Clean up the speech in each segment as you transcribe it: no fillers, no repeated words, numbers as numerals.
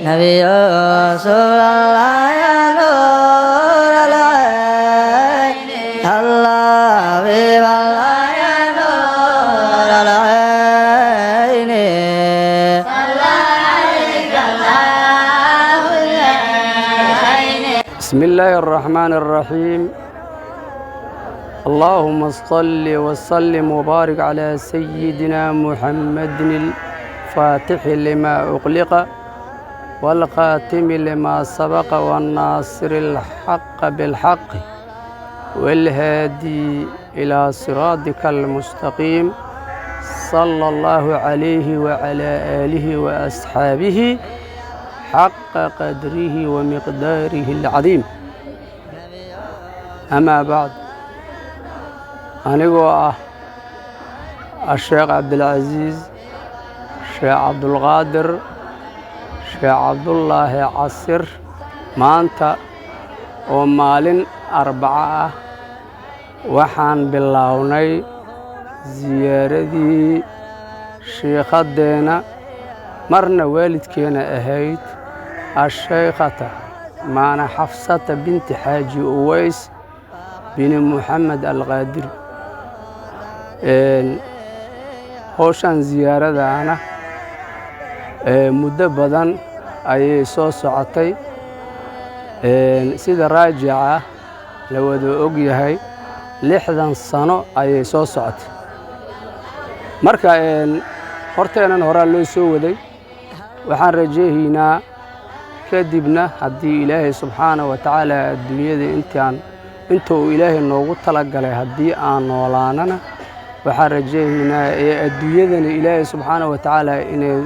نبي رسول الله يا نور العين الله حبيب الله يا نور العين صلى عليك الله يا عين. بسم الله الرحمن الرحيم. اللهم صل وسلم وبارك على سيدنا محمد الفاتح لما أغلق والخاتم لما سبق والناصر الحق بالحق والهادي إلى صراطك المستقيم صلى الله عليه وعلى آله وأصحابه حق قدره ومقداره العظيم. أما بعد، أنا الشيخ عبد العزيز الشيخ عبد القادر الشيخ عبد الله عصر maanta oo maalin Arbaca ah waxaan bilownay ziyaaradii sheekhadeena marna waalidkeena ahayd الشيخة معنا حفصة بنت حاجي أويس بن محمد القادر. howshan ziyaarada ana muddo badan ayay soo socotay. sida raajica la wada og yahay 60 sano ayay soo socotay. marka horteenan hore loo soo waday, waxaan rajaynaynaa kadibna haddii ilaahay subxaanahu wa tacaala adduunyada intuu ilaahay noogu talagalay haddii aan noolaanana, waxaan rajaynaynaa adduunyadana ilaahay subxaanahu wa tacaala inay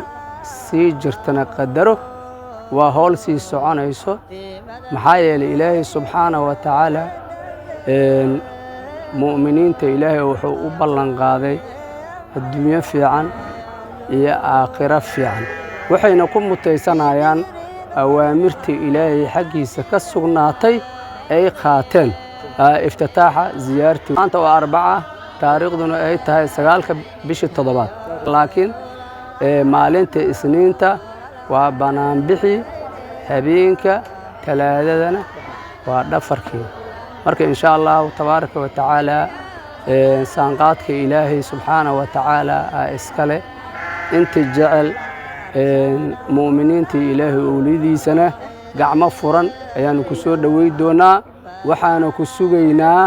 sii jirtana qadaro. waa howl sii soconayso, maxaa yeelay ilaahay subxaanahu wa tacaala mu'miniinta ilaahay wuxuu u ballan qaaday adduunyo fiican iyo aakhiro fiican, waxayna ku mutaysanayaan awaamirta ilaahay xaggiisa ka sugnaatay ay qaateen. iftitaaxa ziyaartii maanta waa Arbaca, taariikhduna ay tahay 9 bishii 7, laakiin maalinta Isniinta waa banaanbixi, habeenka Talaadadana waa dhafarkii. marka insha Allah tabaaraka wa tacaala saanqaadka ilaahay subxaanahu wa tacaala iskale inta jecel mu'miniinta ilaahay owlidiisana gacmo furan ayaanu ku soo dhaweey doonaa. waxaana ku sugaynaa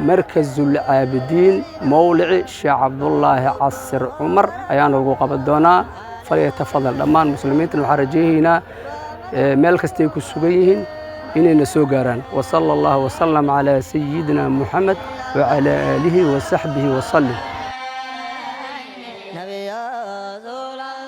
markazul caabidiin mawlici sheekh cabdullaahi casir cumar ayaanu ugu qaban doonaa. falyatafadal dhammaan muslimiintana waxaan rajaynaynaa meel kastay ku sugan yihiin inayna soo gaaraan. wasala allahu wasalam calaa sayidina muxamed wacalaa aalihi wasaxbihi wasalim. نبي رسول الله